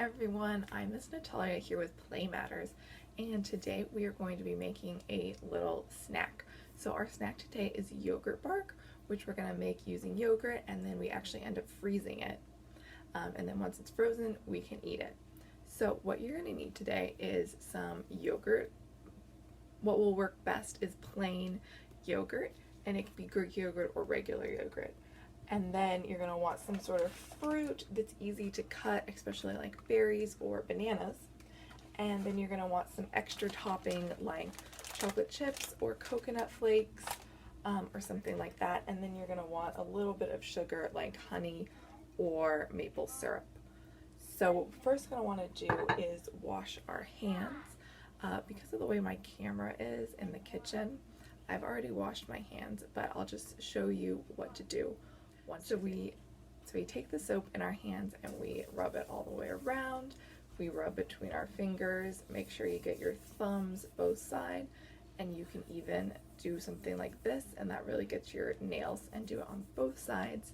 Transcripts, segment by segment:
everyone, I'm Miss Natalia here with Play Matters, and today we are going to be making a little snack. So our snack today is yogurt bark, which we're going to make using yogurt, and then we actually end up freezing it. And then once it's frozen, we can eat it. So what you're going to need today is some yogurt. What will work best is plain yogurt, and it can be Greek yogurt or regular yogurt. And then you're going to want some sort of fruit that's easy to cut, especially like berries or bananas. And then you're going to want some extra topping like chocolate chips or coconut flakes or something like that. And then you're going to want a little bit of sugar like honey or maple syrup. So what we're first going to want to do is wash our hands. Because of the way my camera is in the kitchen, I've already washed my hands, but I'll just show you what to do. So we take the soap in our hands and we rub it all the way around. We rub between our fingers. Make sure you get your thumbs both sides, and you can even do something like this, and that really gets your nails, and do it on both sides.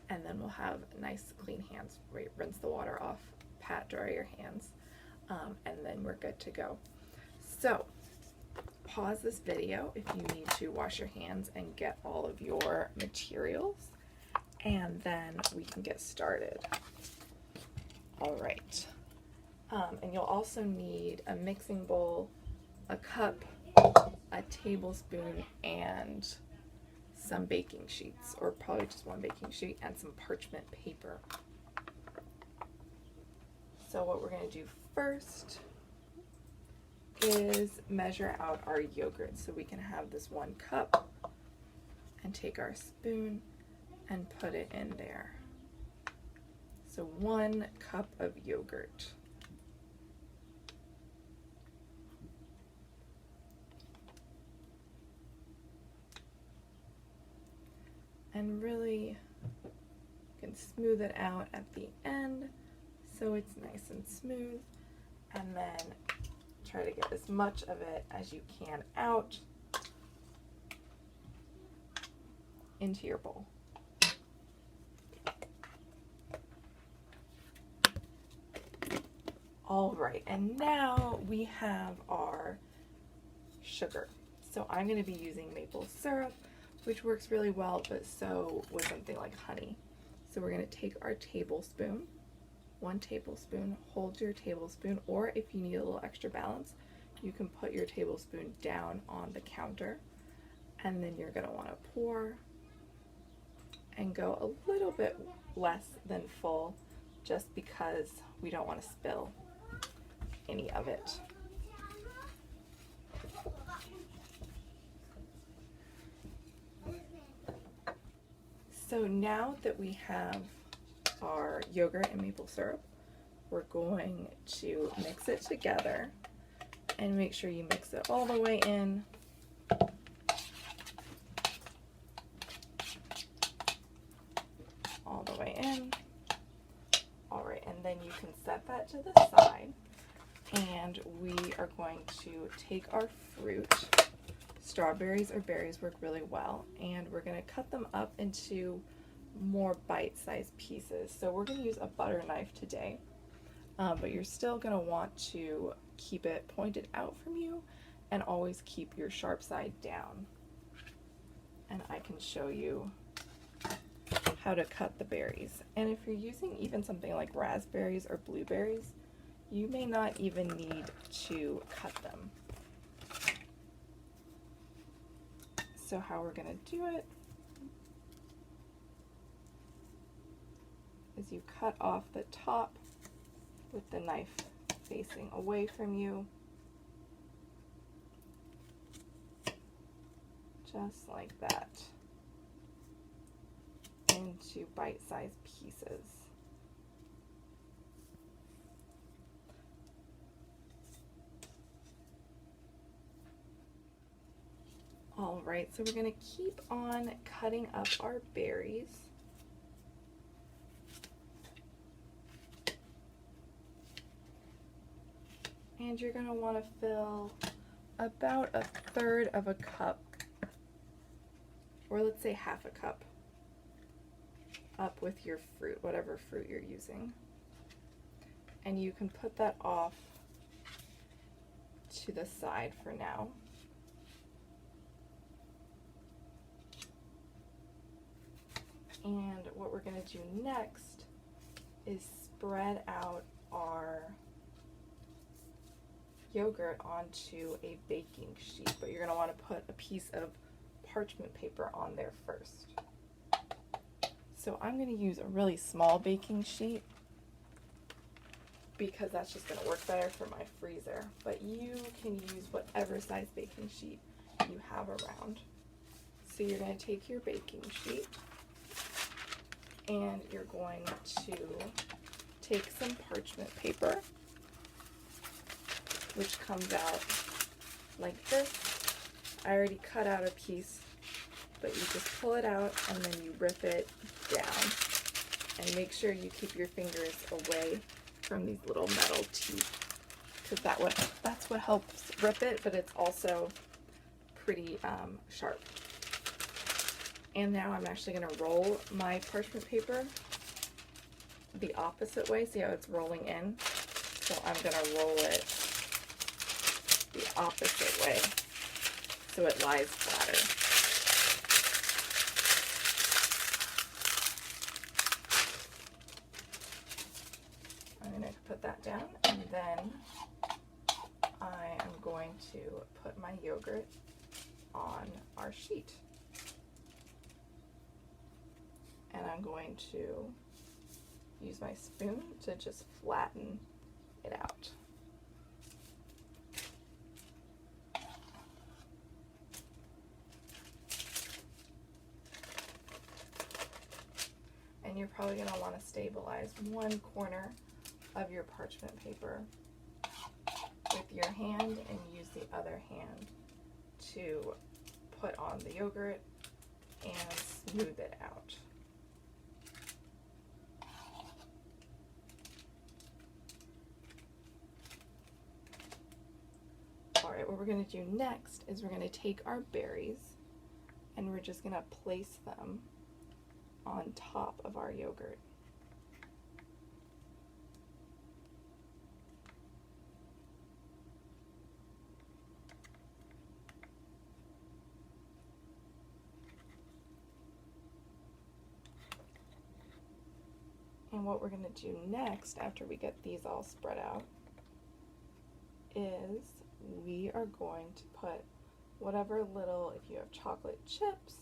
And then we'll have nice clean hands. Rinse the water off, pat dry your hands, and then we're good to go. So pause this video if you need to wash your hands and get all of your materials, and then we can get started. All right. And you'll also need a mixing bowl, a cup, a tablespoon, and some baking sheets, or probably just one baking sheet, and some parchment paper. So what we're going to do first is measure out our yogurt. So we can have this 1 cup and take our spoon and put it in there. So 1 cup of yogurt. And really you can smooth it out at the end so it's nice and smooth, and then try to get as much of it as you can out into your bowl. All right, and now we have our sugar. So I'm going to be using maple syrup, which works really well, but so would something like honey. So we're going to take our tablespoon, 1 tablespoon, hold your tablespoon, or if you need a little extra balance, you can put your tablespoon down on the counter, and then you're going to want to pour and go a little bit less than full, just because we don't want to spill any of it. So now that we have our yogurt and maple syrup, we're going to mix it together and make sure you mix it all the way in. All the way in. All right, and then you can set that to the side, and we are going to take our fruit. Strawberries or berries work really well, and we're going to cut them up into more bite-sized pieces. So we're going to use a butter knife today, but you're still going to want to keep it pointed out from you and always keep your sharp side down. And I can show you how to cut the berries. And if you're using even something like raspberries or blueberries, you may not even need to cut them. So how we're going to do it is you cut off the top with the knife facing away from you, just like that, into bite-sized pieces. All right, so we're going to keep on cutting up our berries. And you're going to want to fill about 1/3 of a cup, or let's say 1/2 a cup, up with your fruit, whatever fruit you're using. and you can put that off to the side for now. And what we're going to do next is spread out our yogurt onto a baking sheet, but you're going to want to put a piece of parchment paper on there first. So I'm going to use a really small baking sheet because that's just going to work better for my freezer, but you can use whatever size baking sheet you have around. So you're going to take your baking sheet and you're going to take some parchment paper, which comes out like this. I already cut out a piece, but you just pull it out and then you rip it down. And make sure you keep your fingers away from these little metal teeth, because that's what helps rip it, but it's also pretty sharp. And now I'm actually going to roll my parchment paper the opposite way. See how it's rolling in? So I'm going to roll it the opposite way so it lies flatter. I'm going to put that down, and then I am going to put my yogurt on our sheet. And I'm going to use my spoon to just flatten it out. And you're probably going to want to stabilize one corner of your parchment paper with your hand and use the other hand to put on the yogurt and smooth it out. Alright, what we're going to do next is we're going to take our berries and we're just going to place them on top of our yogurt. And what we're going to do next, after we get these all spread out, is we are going to put whatever little, if you have chocolate chips,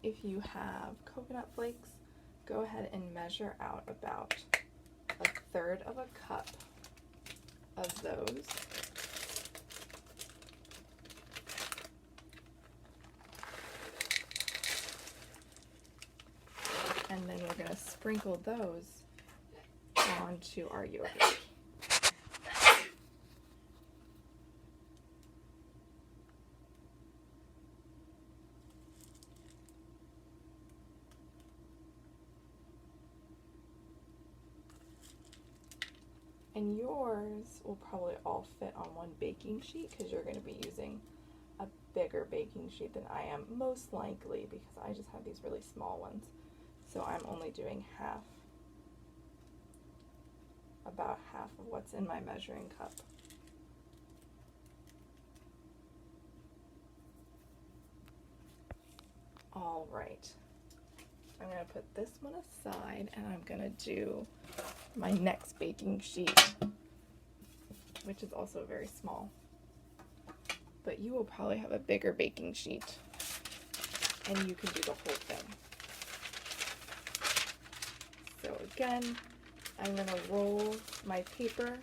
if you have coconut flakes, go ahead and measure out about 1/3 of a cup of those. And then we're going to sprinkle those onto our yogurt. And yours will probably all fit on one baking sheet because you're going to be using a bigger baking sheet than I am, most likely, because I just have these really small ones. So I'm only doing about half of what's in my measuring cup. All right, I'm going to put this one aside and I'm going to do my next baking sheet, which is also very small. But you will probably have a bigger baking sheet and you can do the whole thing. So again, I'm going to roll my paper.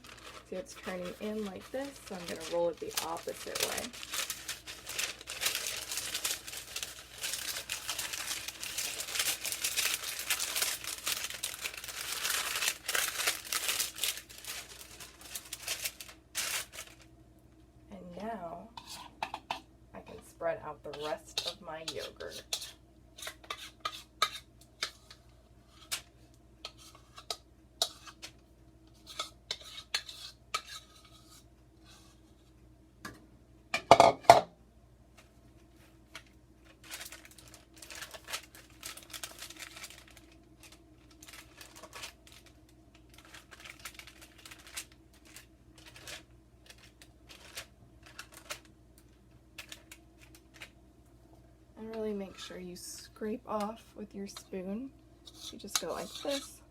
See, it's turning in like this, so I'm going to roll it the opposite way. And now I can spread out the rest of my yogurt. make sure you scrape off with your spoon. You just go like this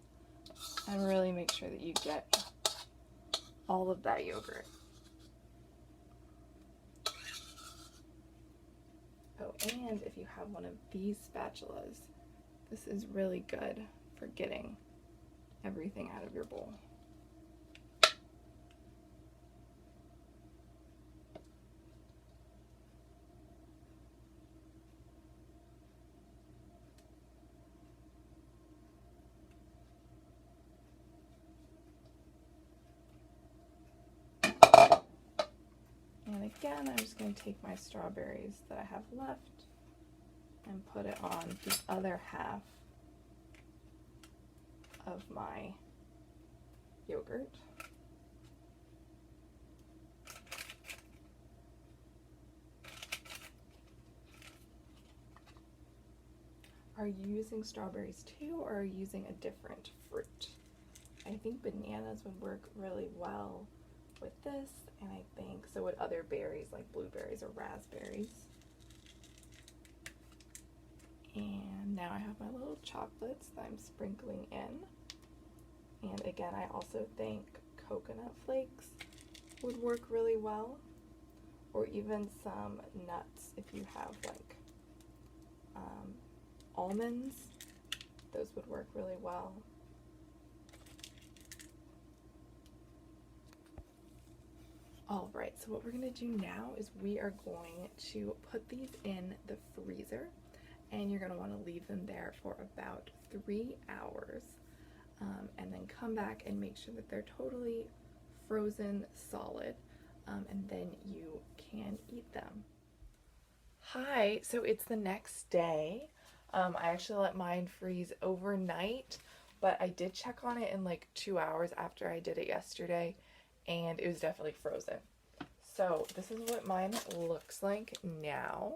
and really make sure that you get all of that yogurt. Oh, and if you have one of these spatulas, this is really good for getting everything out of your bowl. And again, I'm just going to take my strawberries that I have left and put it on the other half of my yogurt. Are you using strawberries too, or are you using a different fruit? I think bananas would work really well with this, and I think so would other berries like blueberries or raspberries. And now I have my little chocolates that I'm sprinkling in. And again, I also think coconut flakes would work really well, or even some nuts if you have like almonds. Those would work really well. All right, so what we're gonna do now is we are going to put these in the freezer, and you're gonna wanna leave them there for about 3 hours, and then come back and make sure that they're totally frozen solid, and then you can eat them. Hi, so it's the next day. I actually let mine freeze overnight, but I did check on it in like 2 hours after I did it yesterday, and it was definitely frozen. So this is what mine looks like now,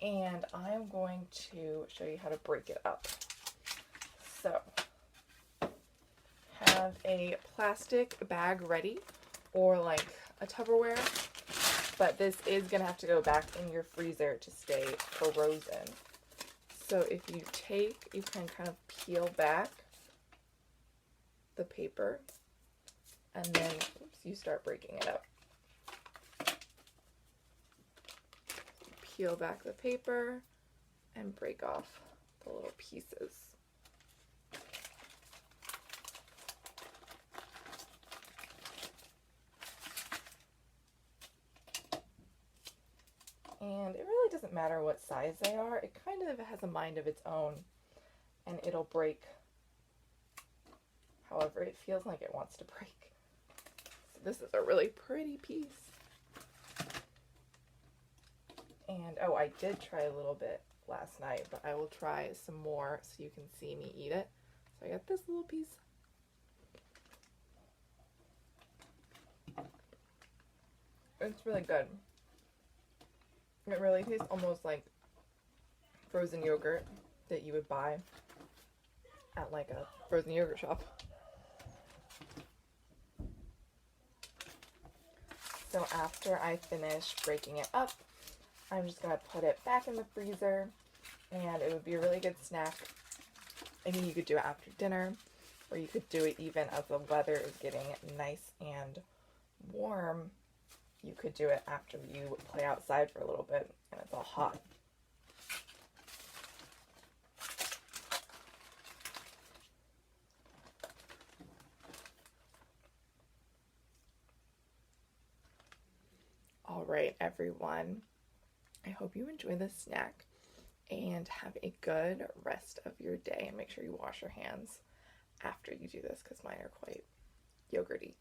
and I'm going to show you how to break it up. So have a plastic bag ready, or like a Tupperware, but this is gonna have to go back in your freezer to stay frozen. So if you can kind of peel back the paper, and then you start breaking it up. Peel back the paper and break off the little pieces. And it really doesn't matter what size they are. It kind of has a mind of its own, and it'll break however it feels like it wants to break. So this is a really pretty piece. And oh, I did try a little bit last night, but I will try some more so you can see me eat it. So I got this little piece. It's really good. It really tastes almost like frozen yogurt that you would buy at like a frozen yogurt shop. So after I finish breaking it up, I'm just going to put it back in the freezer, and it would be a really good snack. I mean, you could do it after dinner, or you could do it even as the weather is getting nice and warm. You could do it after you play outside for a little bit and it's all hot. All right, everyone. I hope you enjoy this snack and have a good rest of your day. And make sure you wash your hands after you do this because mine are quite yogurty.